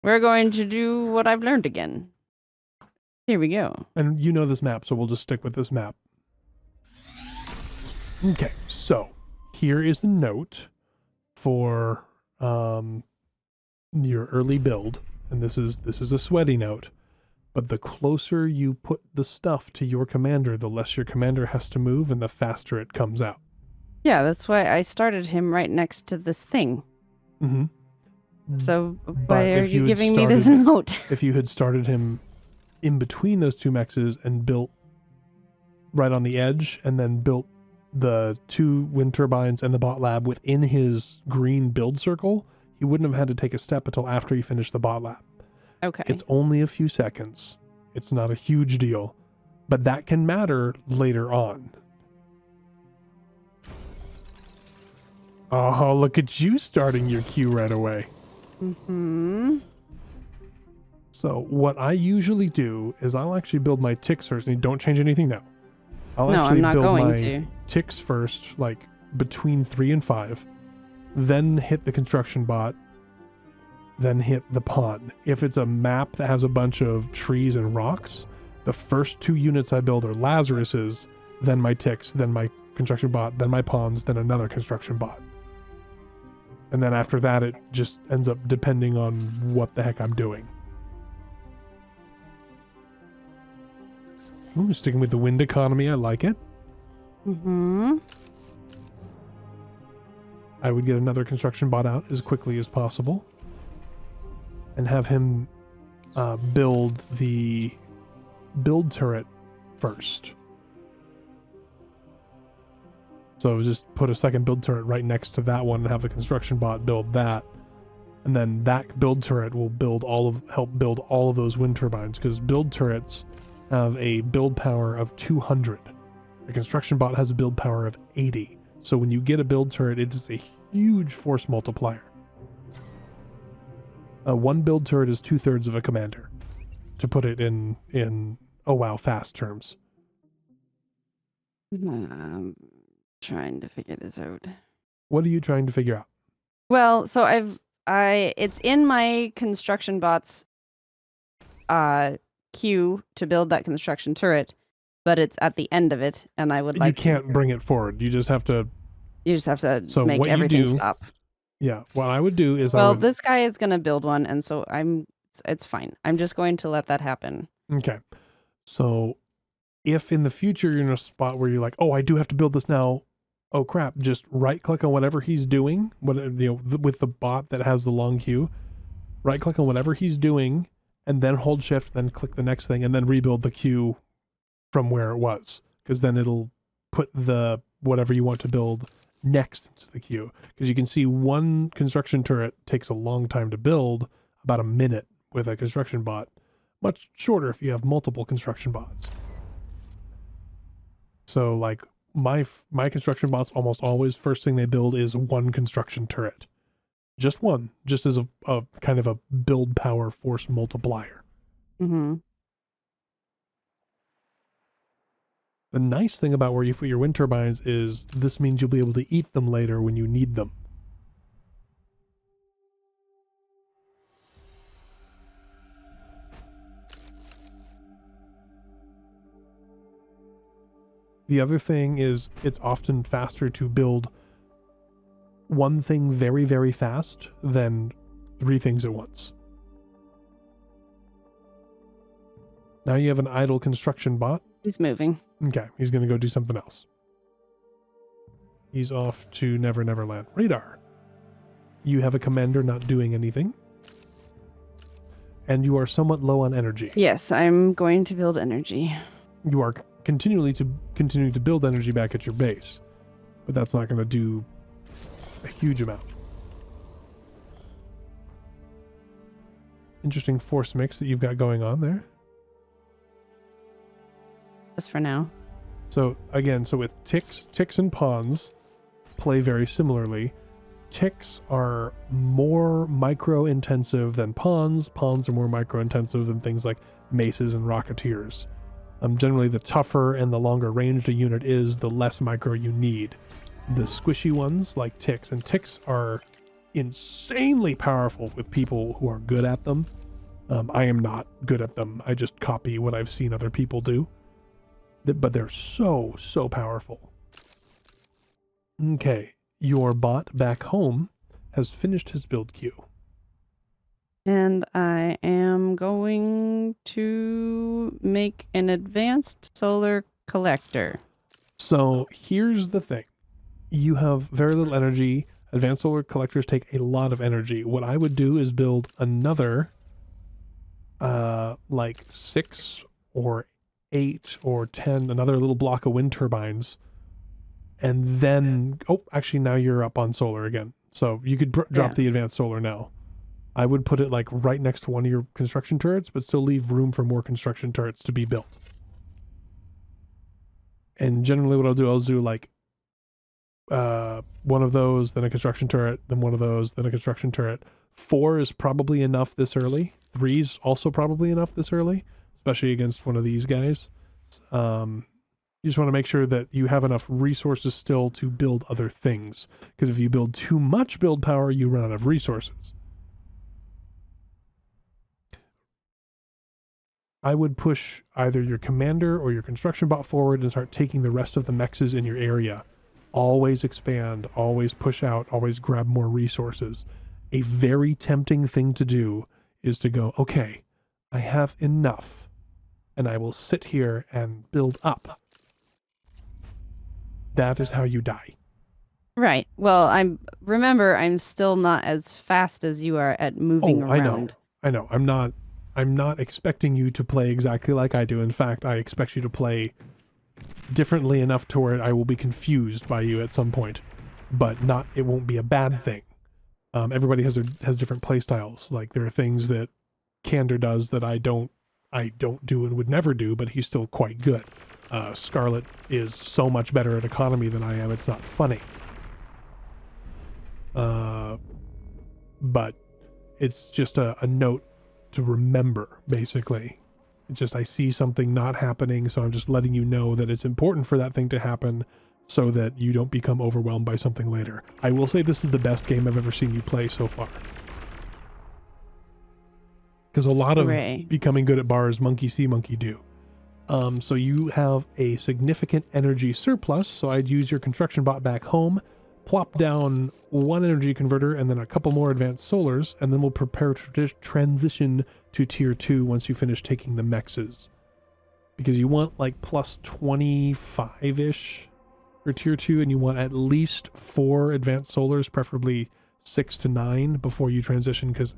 We're going to do what I've learned again. Here we go. And you know this map, so we'll just stick with this map. Okay, so here is a note for your early build, and this is a sweaty note. But the closer you put the stuff to your commander, the less your commander has to move, and the faster it comes out. Yeah, that's why I started him right next to this thing. Mm-hmm. So why are you giving me this note? If you had started him in between those two mexes and built right on the edge, and then built the 2 wind turbines and the bot lab within his green build circle, he wouldn't have had to take a step until after he finished the bot lab. Okay. It's only a few seconds. It's not a huge deal, but that can matter later on. Oh, look at you starting your queue right away. Mm-hmm. So what I usually do is I'll actually build my ticks first, and don't change anything now. I'll No, actually I'm not build going my to. ticks first, like between 3 and 5, then hit the construction bot, then hit the pawn. If it's a map that has a bunch of trees and rocks, the first 2 units I build are Lazarus's, then my ticks, then my construction bot, then my pawns, then another construction bot. And then after that, it just ends up depending on what the heck I'm doing. Ooh, sticking with the wind economy, I like it. Mm-hmm. I would get another construction bot out as quickly as possible and have him build the build turret first. So just put a second build turret right next to that one and have the construction bot build that. And then that build turret will help build all of those wind turbines, because build turrets have a build power of 200. The construction bot has a build power of 80. So when you get a build turret, it is a huge force multiplier. One build turret is 2/3 of a commander, to put it in oh wow fast terms. Trying to figure this out. What are you trying to figure out? Well, so it's in my construction bots queue to build that construction turret, but it's at the end of it, and I would like. You can't bring it forward. You just have to. You just have to So make what everything you do, stop. Yeah, what I would do is Well, this guy is gonna build one, and so it's fine. I'm just going to let that happen. Okay. So if in the future you're in a spot where you're like, oh, I do have to build this now, oh crap, just right click on whatever he's doing, with the bot that has the long queue, right click on whatever he's doing, and then hold shift, then click the next thing, and then rebuild the queue from where it was, because then it'll put the whatever you want to build next into the queue. Because you can see one construction turret takes a long time to build, about a minute with a construction bot, much shorter if you have multiple construction bots. So like my construction bots almost always first thing they build is one construction turret, just one, just as a kind of a build power force multiplier. Mm-hmm. The nice thing about where you put your wind turbines is this means you'll be able to eat them later when you need them. The other thing is it's often faster to build one thing very, very fast than 3 things at once. Now you have an idle construction bot. He's moving. Okay, he's going to go do something else. He's off to Never Never Land. Radar. You have a commander not doing anything. And you are somewhat low on energy. Yes, I'm going to build energy. You are continuing to build energy back at your base, but that's not going to do a huge amount. Interesting force mix that you've got going on there. Just for now. So again, so with ticks and pawns play very similarly. Ticks are more micro intensive than pawns. Pawns are more micro intensive than things like maces and rocketeers. Generally, the tougher and the longer ranged a unit is, the less micro you need. The squishy ones, like ticks, and ticks are insanely powerful with people who are good at them. I am not good at them. I just copy what I've seen other people do. But they're so powerful. Okay, your bot back home has finished his build queue. And I am going to make an advanced solar collector. So here's the thing. You have very little energy. Advanced solar collectors take a lot of energy. What I would do is build another like 6 or 8 or 10, another little block of wind turbines. And then, oh, actually now you're up on solar again. So you could drop the advanced solar now. I would put it like right next to one of your construction turrets, but still leave room for more construction turrets to be built. And generally what I'll do like one of those, then a construction turret, then one of those, then a construction turret. 4 is probably enough this early. 3 is also probably enough this early, especially against one of these guys. You just want to make sure that you have enough resources still to build other things, because if you build too much build power, you run out of resources. I would push either your commander or your construction bot forward and start taking the rest of the mexes in your area. Always expand, always push out, always grab more resources. A very tempting thing to do is to go, okay, I have enough, and I will sit here and build up. That is how you die. Right. Well, I'm still not as fast as you are at moving around. I know. I'm not expecting you to play exactly like I do. In fact, I expect you to play differently enough to where I will be confused by you at some point, but it won't be a bad thing. Everybody has different play styles. Like there are things that Candor does that I don't do and would never do, but he's still quite good. Scarlet is so much better at economy than I am. It's not funny. But it's just a note to remember, basically. It's just I see something not happening, so I'm just letting you know that it's important for that thing to happen so that you don't become overwhelmed by something later. I will say this is the best game I've ever seen you play so far. Because a lot of becoming good at bar is monkey see, monkey do. So you have a significant energy surplus, so I'd use your construction bot back home, plop down 1 energy converter and then a couple more advanced solars, and then we'll prepare to transition to tier 2 once you finish taking the mexes. Because you want like plus 25-ish for tier 2, and you want at least 4 advanced solars, preferably 6 to 9 before you transition, because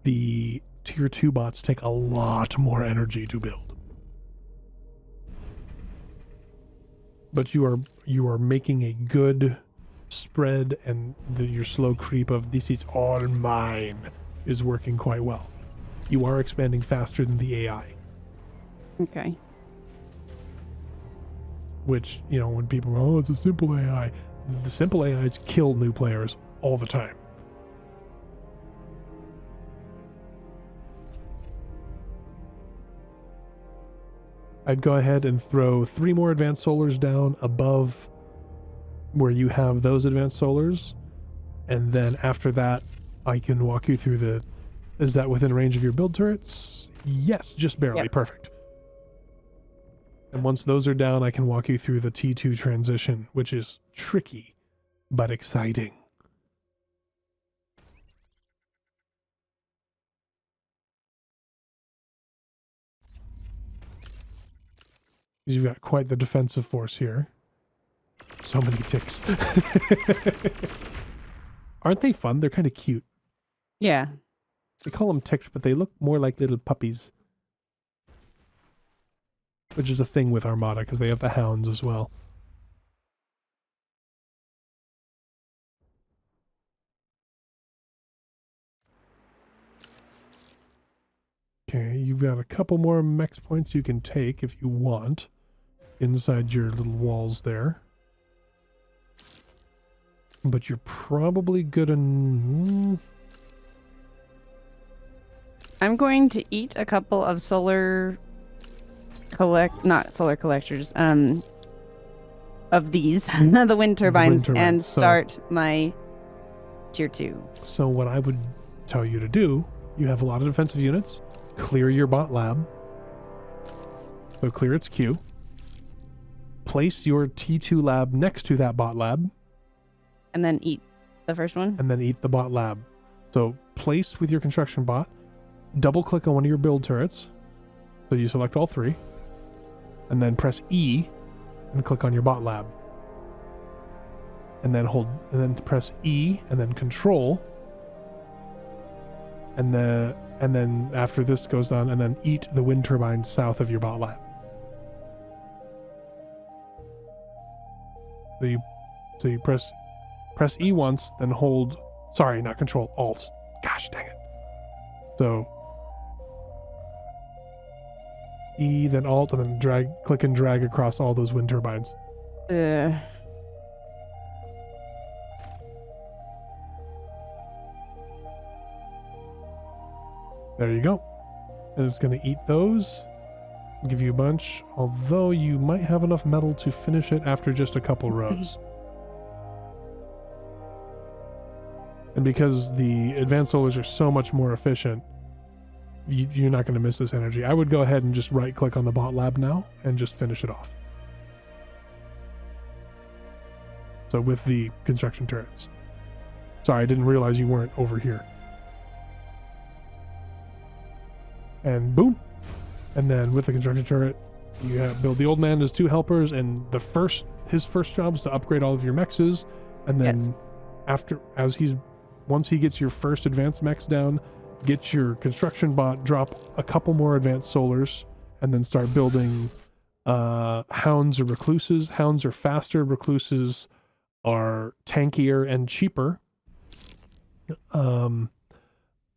the tier 2 bots take a lot more energy to build. But you are making a good spread, and your slow creep of this is all mine is working quite well. You are expanding faster than the AI. Okay. Which, you know, when people go, oh, it's a simple AI. The simple AIs kill new players all the time. I'd go ahead and throw 3 more advanced solars down above where you have those advanced solars, and then after that I can walk you through is that within range of your build turrets? Yes, just barely. Yep. Perfect. And once those are down, I can walk you through the T2 transition, which is tricky but exciting. You've got quite the defensive force here. So many ticks. Aren't they fun? They're kind of cute. Yeah. They call them ticks, but they look more like little puppies. Which is a thing with Armada, because they have the hounds as well. Okay, you've got a couple more mex points you can take if you want. Inside your little walls there. But you're probably good in... I'm going to eat a couple of not solar collectors, of these, the wind turbines, and start my Tier 2. So what I would tell you to do, you have a lot of defensive units, clear your bot lab. So clear its queue. Place your T2 lab next to that bot lab. And then eat the first one? And then eat the bot lab. So place with your construction bot, double click on one of your build turrets. So you select all three. And then press E and click on your bot lab. And then press E and then Control. And then after this goes on, and then eat the wind turbine south of your bot lab. So you press E once, then hold, sorry, not Control, Alt. Gosh dang it. So E, then Alt, and then click and drag across all those wind turbines. Ugh. There you go. And it's going to eat those. Give you a bunch. Although you might have enough metal to finish it after just a couple rows. And because the advanced solars are so much more efficient, you're not going to miss this energy. I would go ahead and just right click on the bot lab now and just finish it off. So with the construction turrets. Sorry, I didn't realize you weren't over here. And boom. And then with the construction turret, you have build the old man as 2 helpers, and his first job is to upgrade all of your mexes, and then once he gets your first advanced mechs down, get your construction bot, drop a couple more advanced solars, and then start building hounds or recluses. Hounds are faster, recluses are tankier and cheaper.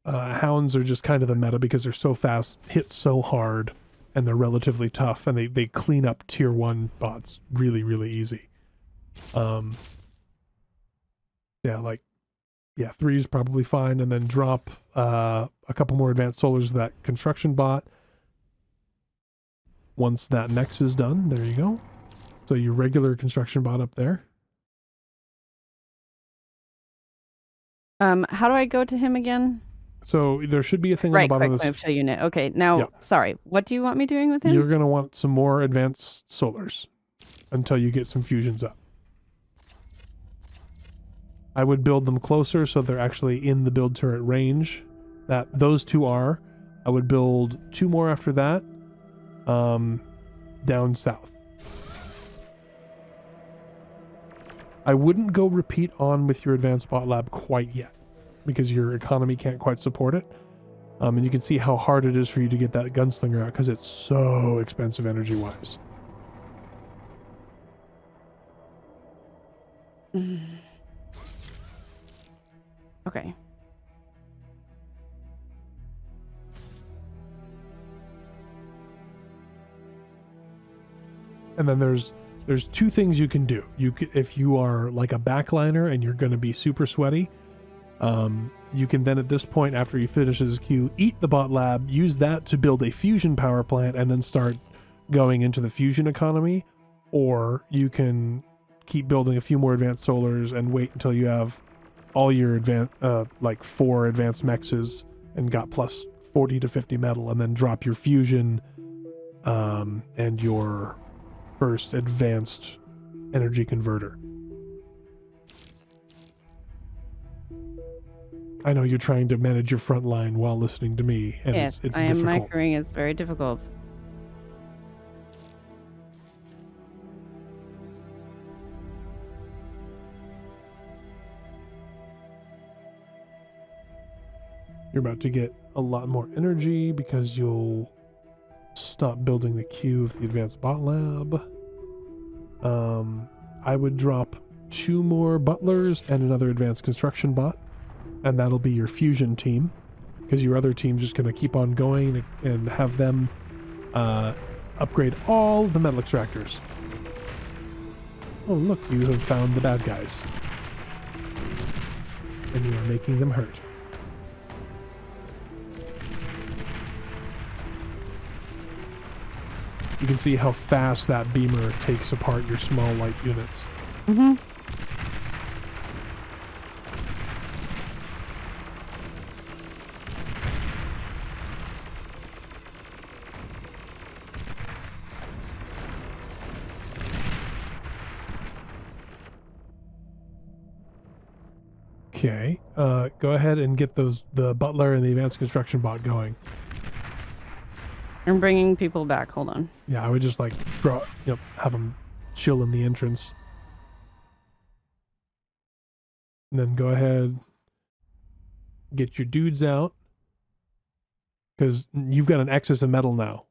Hounds are just kind of the meta because they're so fast, hit so hard, and they're relatively tough, and they clean up tier 1 bots really, really easy. 3 is probably fine, and then drop a couple more advanced solars to that construction bot. Once that next is done, there you go. So your regular construction bot up there. How do I go to him again? So there should be a thing on the bottom of this. Move to unit. Okay, now, Sorry, what do you want me doing with him? You're going to want some more advanced solars until you get some fusions up. I would build them closer so they're actually in the build turret range. Those 2 are. I would build 2 more after that, down south. I wouldn't go repeat on with your advanced bot lab quite yet, because your economy can't quite support it. And you can see how hard it is for you to get that gunslinger out because it's so expensive energy-wise. Okay. And then there's 2 things you can do. If you are like a backliner and you're going to be super sweaty, you can then at this point, after he finishes his queue, eat the bot lab, use that to build a fusion power plant, and then start going into the fusion economy. Or you can keep building a few more advanced solars and wait until you have all your 4 advanced mexes and got plus 40 to 50 metal, and then drop your fusion and your first advanced energy converter. I know you're trying to manage your front line while listening to me, and yes, it's I am difficult. microing. It's very difficult. You're about to get a lot more energy because you'll stop building the queue of the advanced bot lab. I would drop 2 more butlers and another advanced construction bot, and that'll be your fusion team, because your other team's just going to keep on going and have them upgrade all the metal extractors. Oh look, you have found the bad guys, and you are making them hurt. You can see how fast that beamer takes apart your small light units. Okay. Go ahead and get the butler and the advanced construction bot going. I'm bringing people back. Hold on. Yeah, I would just like have them chill in the entrance. And then go ahead, get your dudes out, because you've got an excess of metal now.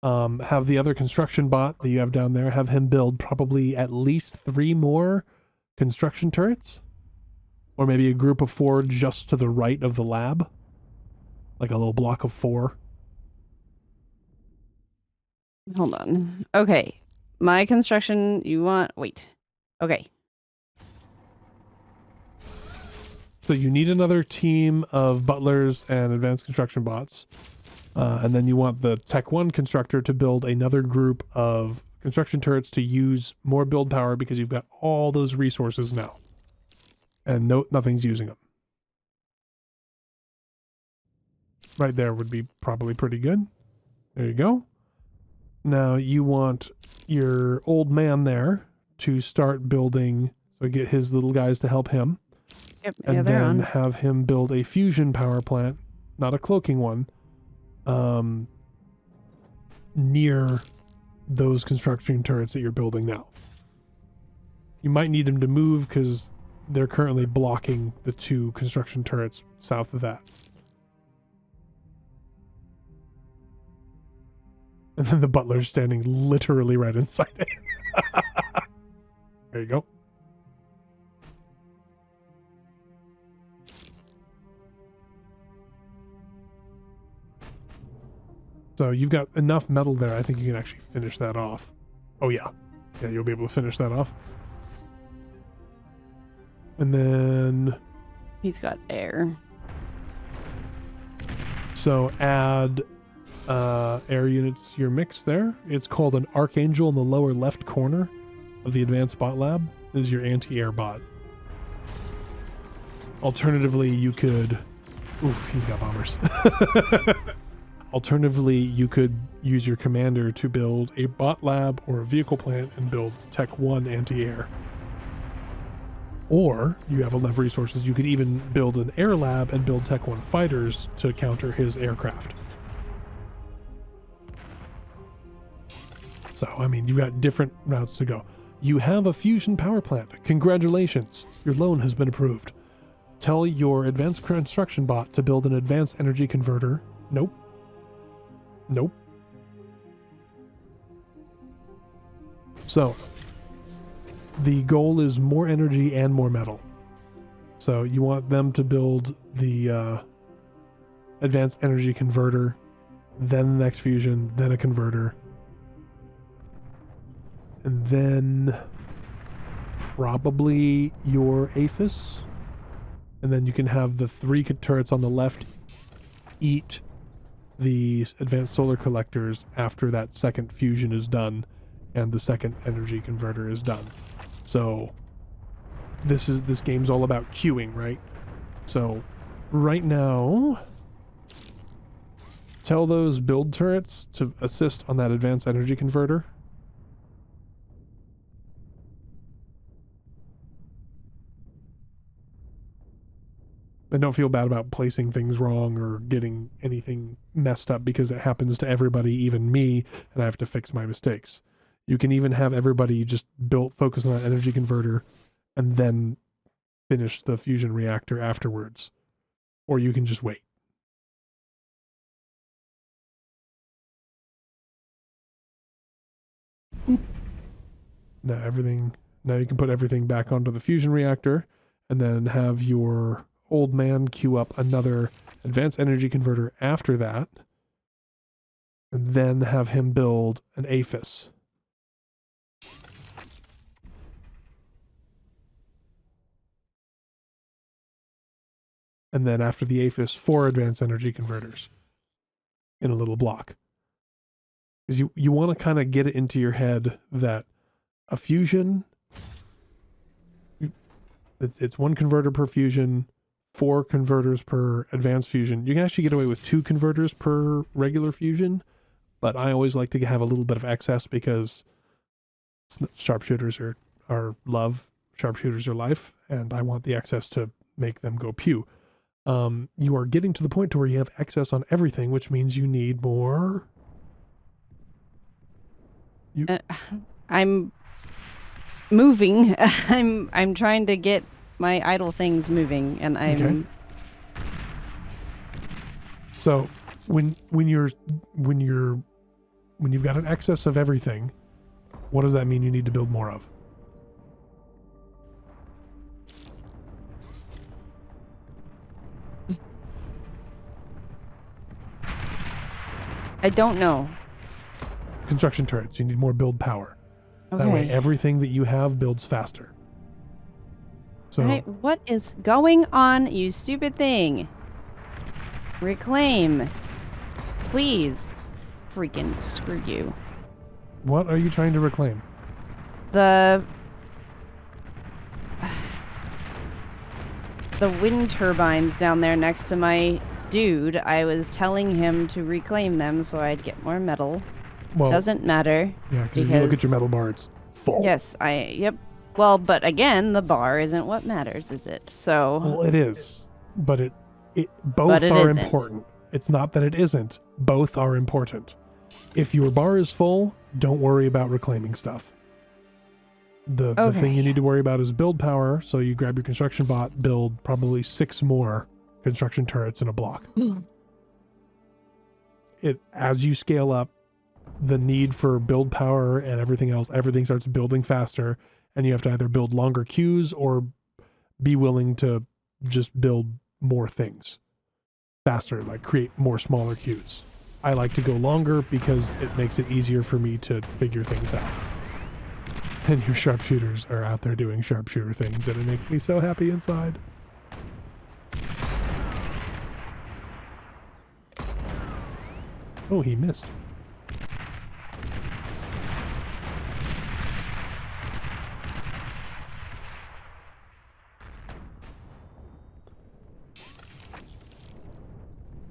Have the other construction bot that you have down there, have him build probably at least 3 more construction turrets. Or maybe a group of 4 just to the right of the lab. Like a little block of 4. Hold on. Okay. My construction, wait. Okay. So you need another team of butlers and advanced construction bots. And then you want the Tech 1 constructor to build another group of construction turrets to use more build power because you've got all those resources now. And nothing's using them. Right there would be probably pretty good. There you go. Now you want your old man there to start building, so get his little guys to help him. Yep, and yeah, they're then on. have him build a fusion power plant, not a cloaking one, near those construction turrets that you're building now. You might need him to move because they're currently blocking the 2 construction turrets south of that. And then the butler's standing literally right inside it. There you go. So you've got enough metal there, I think you can actually finish that off. Oh yeah. Yeah, you'll be able to finish that off. And then... He's got air. So add air units to your mix there. It's called an Archangel in the lower left corner of the advanced bot lab. This is your anti-air bot. Alternatively, you could... Oof, he's got bombers. Alternatively, you could use your commander to build a bot lab or a vehicle plant and build Tech 1 anti-air. Or, you have enough resources, you could even build an air lab and build Tech 1 fighters to counter his aircraft. So, I mean, you've got different routes to go. You have a fusion power plant. Congratulations, your loan has been approved. Tell your advanced construction bot to build an advanced energy converter. Nope. Nope. So, the goal is more energy and more metal. So you want them to build the advanced energy converter, then the next fusion, then a converter. And then probably your Aphis. And then you can have the 3 turrets on the left eat the advanced solar collectors after that second fusion is done and the second energy converter is done. So this game's all about queuing, right? So right now, tell those build turrets to assist on that advanced energy converter. And don't feel bad about placing things wrong or getting anything messed up because it happens to everybody, even me, and I have to fix my mistakes. You can even have everybody just focus on that energy converter and then finish the fusion reactor afterwards. Or you can just wait. Oop. Now you can put everything back onto the fusion reactor and then have your old man queue up another advanced energy converter after that, and then have him build an Aphis. And then after the Aphis, 4 advanced energy converters in a little block. Because you want to kind of get it into your head that a fusion, it's 1 converter per fusion, 4 converters per advanced fusion. You can actually get away with 2 converters per regular fusion, but I always like to have a little bit of excess because sharpshooters are love, sharpshooters are life, and I want the excess to make them go pew. You are getting to the point to where you have excess on everything, which means you need more. I'm moving. I'm trying to get my idle things moving, and I'm. Okay. So when you've got an excess of everything, what does that mean you need to build more of? I don't know. Construction turrets. You need more build power. Okay. That way everything that you have builds faster. So Right, what is going on, you stupid thing? Reclaim. Please. Freaking screw you. what are you trying to reclaim? The wind turbines down there next to my dude, I was telling him to reclaim them so I'd get more metal. Well, doesn't matter. Yeah, because if you look at your metal bar, it's full. Yes, yep. Well, but again, the bar isn't what matters, is it? So. Well, it is, but both are important. It's not that it isn't. Both are important. If your bar is full, don't worry about reclaiming stuff. The thing you need to worry about is build power. So you grab your construction bot, build probably 6 more construction turrets in a block. As you scale up, the need for build power and everything else, everything starts building faster, and you have to either build longer queues or be willing to just build more things faster, like create more smaller queues. I like to go longer because it makes it easier for me to figure things out. And your sharpshooters are out there doing sharpshooter things, and it makes me so happy inside. Oh, he missed.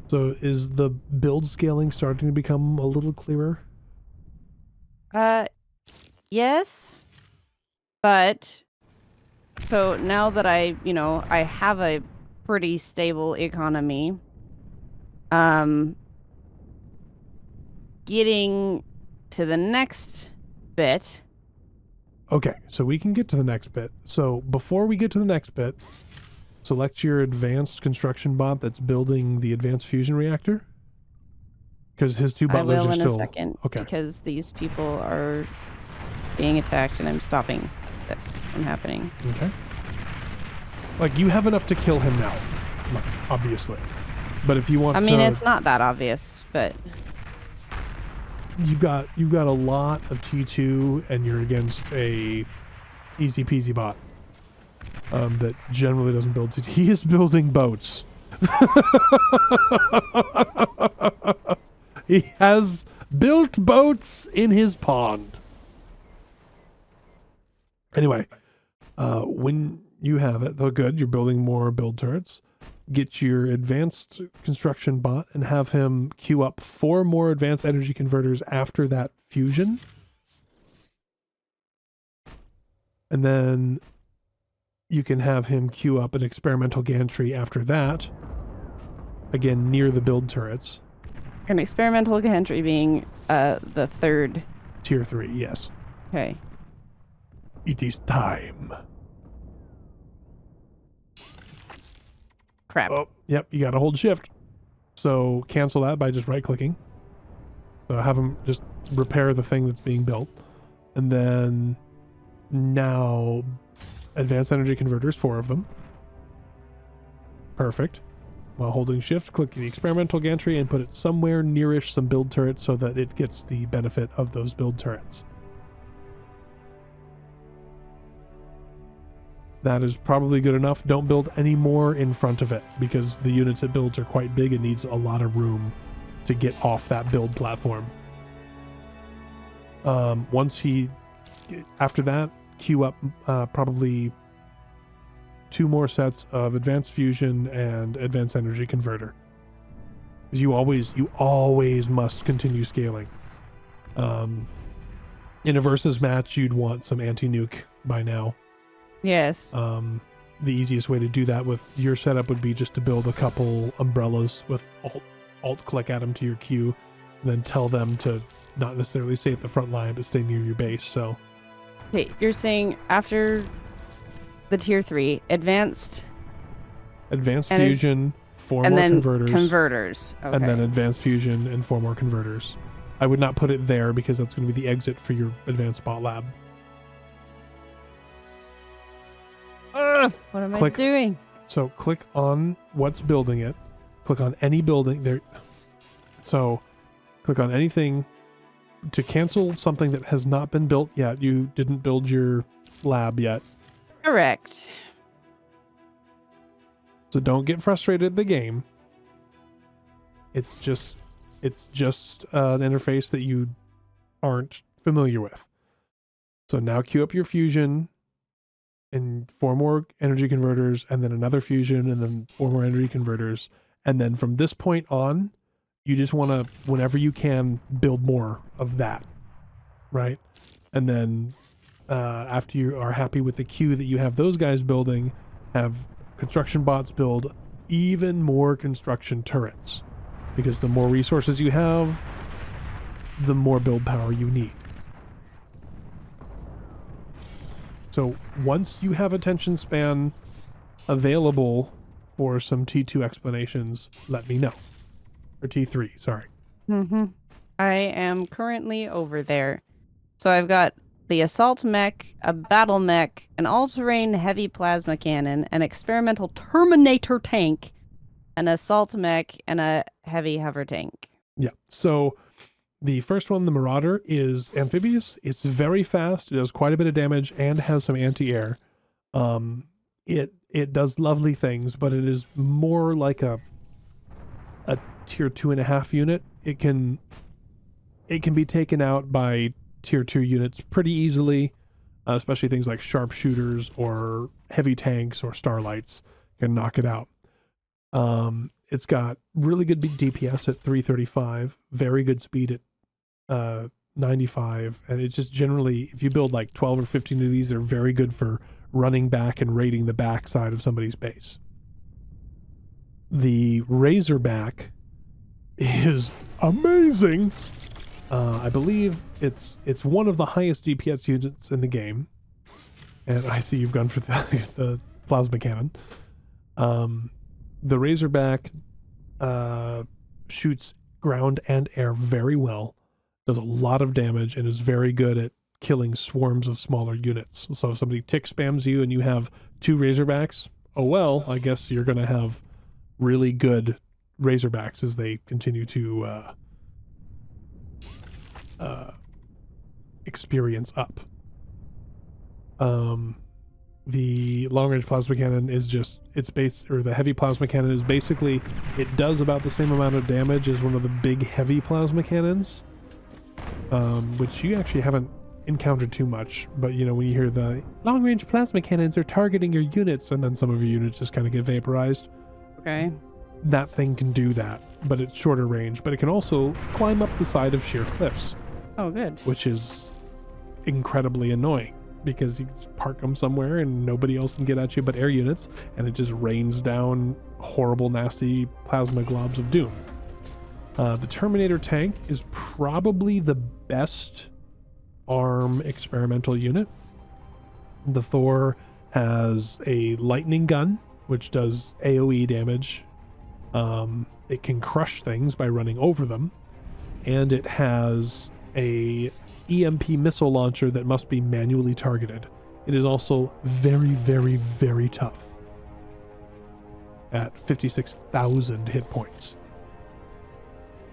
So is the build scaling starting to become a little clearer? Yes. But so now that I have a pretty stable economy, getting to the next bit. Okay, so we can get to the next bit. So before we get to the next bit, select your advanced construction bot that's building the advanced fusion reactor. Because his 2 butlers are still... I will in a second. Okay. Because these people are being attacked and I'm stopping this from happening. Okay. Like, you have enough to kill him now, obviously. But if you want to... I mean, it's not that obvious, but... You've got a lot of T2 and you're against a easy peasy bot that generally doesn't build T2. He is building boats. He has built boats in his pond. Anyway, when you have it, though, good, you're building more build turrets. Get your advanced construction bot and have him queue up 4 more advanced energy converters after that fusion. And then you can have him queue up an experimental gantry after that. Again, near the build turrets. An experimental gantry being the 3rd. Tier 3, yes. Okay. It is time. Crap. Oh, yep, you gotta hold shift. So cancel that by just right-clicking. So have him just repair the thing that's being built. And then now advanced energy converters, 4 of them. Perfect. While holding shift, click the experimental gantry and put it somewhere nearish some build turrets so that it gets the benefit of those build turrets. That is probably good enough. Don't build any more in front of it because the units it builds are quite big and needs a lot of room to get off that build platform. After that, queue up probably 2 more sets of advanced fusion and advanced energy converter. Because you always must continue scaling. In a versus match, you'd want some anti-nuke by now. Yes. the easiest way to do that with your setup would be just to build a couple umbrellas with alt click at them to your queue, and then tell them to not necessarily stay at the front line, but stay near your base. So, Okay, you're saying after the tier 3, advanced fusion, 4 and more then converters, Okay. and then advanced fusion and 4 more converters. I would not put it there because that's going to be the exit for your advanced bot lab. What am I doing? So click on what's building it. Click on any building there. So click on anything to cancel something that has not been built yet. You didn't build your lab yet. Correct. So don't get frustrated at the game. It's just an interface that you aren't familiar with. So now queue up your fusion and 4 more energy converters, and then another fusion, and then 4 more energy converters. And then from this point on, you just want to, whenever you can, build more of that, right? And then after you are happy with the queue that you have those guys building, have construction bots build even more construction turrets. Because the more resources you have, the more build power you need. So once you have attention span available for some T2 explanations, let me know. Or T3, sorry. Mm-hmm. I am currently over there. So I've got the assault mech, a battle mech, an all-terrain heavy plasma cannon, an experimental Terminator tank, an assault mech, and a heavy hover tank. Yeah, so the first one, the Marauder, is amphibious. It's very fast. It does quite a bit of damage and has some anti-air. It does lovely things, but it is more like a tier 2.5 unit. It can be taken out by tier 2 units pretty easily, especially things like sharpshooters or heavy tanks or starlights can knock it out. It's got really good DPS at 335, very good speed at 95, and it's just generally, if you build like 12 or 15 of these, they're very good for running back and raiding the back side of somebody's base. The Razorback is amazing. I believe it's one of the highest DPS units in the game, and I see you've gone for the plasma cannon. The Razorback shoots ground and air very well, does a lot of damage, and is very good at killing swarms of smaller units. So if somebody tick spams you and you have 2 Razorbacks, oh well, I guess you're going to have really good Razorbacks as they continue to experience up. The long-range plasma cannon is just, the heavy plasma cannon is basically, it does about the same amount of damage as one of the big heavy plasma cannons, which you actually haven't encountered too much. But you know, when you hear the long-range plasma cannons are targeting your units, and then some of your units just kind of get vaporized. Okay. That thing can do that, but it's shorter range. But it can also climb up the side of sheer cliffs. Oh, good. Which is incredibly annoying, because you just park them somewhere and nobody else can get at you but air units, and it just rains down horrible, nasty plasma globs of doom. The Terminator tank is probably the best ARM experimental unit. The Thor has a lightning gun, which does AoE damage. It can crush things by running over them, and it has a EMP missile launcher that must be manually targeted. It is also very, very, very tough at 56,000 hit points.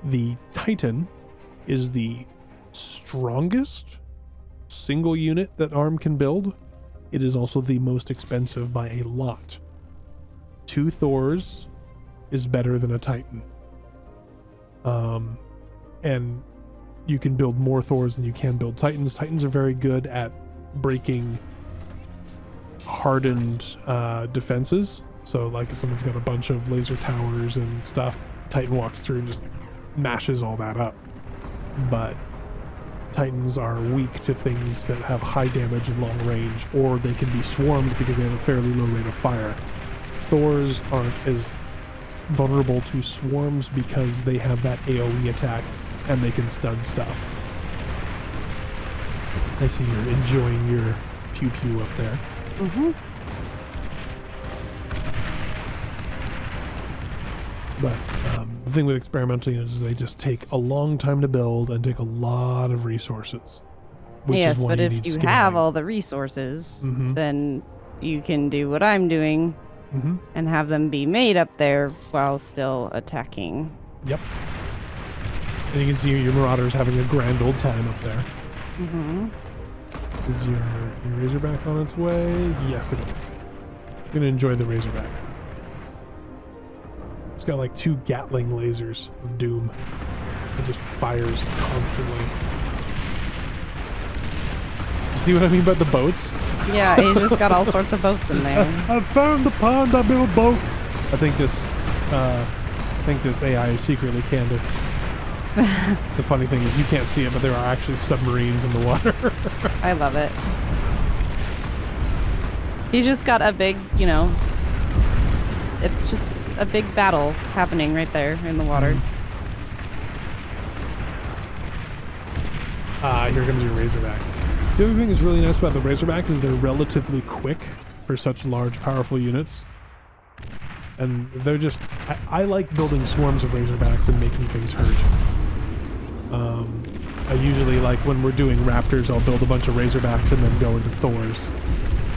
The Titan is the strongest single unit that ARM can build. It is also the most expensive by a lot. 2 Thors is better than a Titan. And you can build more Thors than you can build Titans. Titans are very good at breaking hardened defenses. So like if someone's got a bunch of laser towers and stuff, Titan walks through and just mashes all that up. But Titans are weak to things that have high damage and long range, or they can be swarmed because they have a fairly low rate of fire. Thors aren't as vulnerable to swarms because they have that AoE attack and they can stun stuff. I see you're enjoying your pew-pew up there. Mm-hmm. But the thing with experimental units is they just take a long time to build and take a lot of resources. Which Yes, is why but you if need you scaling. have all the resources, Mhm. then you can do what I'm doing Mm-hmm. and have them be made up there while still attacking. Yep. And you can see your Marauders having a grand old time up there. Mm-hmm. Is your Razorback on its way? Yes, it is. I'm gonna enjoy the Razorback. It's got like 2 Gatling lasers of doom. It just fires constantly. See what I mean about the boats? Yeah, he's just got all sorts of boats in there. I found the pond. I build boats. I think this AI is secretly candid. The funny thing is you can't see it, but there are actually submarines in the water. I love it. He's just got a big, it's just a big battle happening right there in the water. Here comes your Razorback. The other thing that's really nice about the Razorback is they're relatively quick for such large, powerful units. And they're just... I like building swarms of Razorbacks and making things hurt. I usually, like, when we're doing Raptors, I'll build a bunch of Razorbacks and then go into Thors.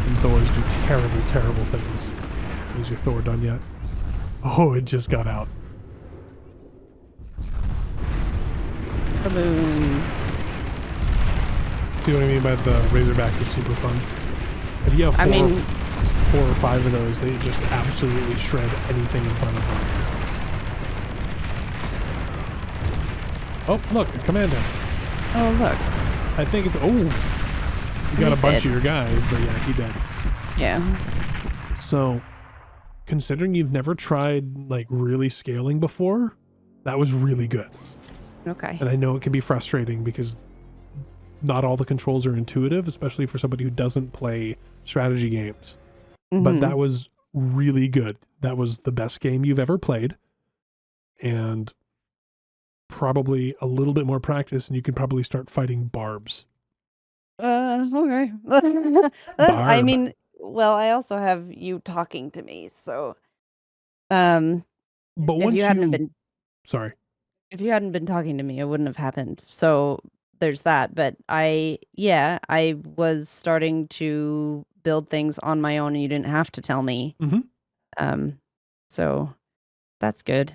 And Thors do terrible, terrible things. Is your Thor done yet? Oh, it just got out. Kaboom. See what I mean by the Razorback is super fun? If you have 4 or 5 of those, they just absolutely shred anything in front of them. Oh, look, a Commando. Oh, look. I think it's... Oh! You got a bunch of your guys, but yeah, he did. Yeah. So, considering you've never tried, like, really scaling before, that was really good. Okay. And I know it can be frustrating because not all the controls are intuitive, especially for somebody who doesn't play strategy games. Mm-hmm. But that was really good. That was the best game you've ever played. And probably a little bit more practice and you can probably start fighting barbs. Okay. I mean, well, I also have you talking to me, so but once if you hadn't been talking to me, it wouldn't have happened. So there's that. But I was starting to build things on my own and you didn't have to tell me. Mm-hmm. So that's good.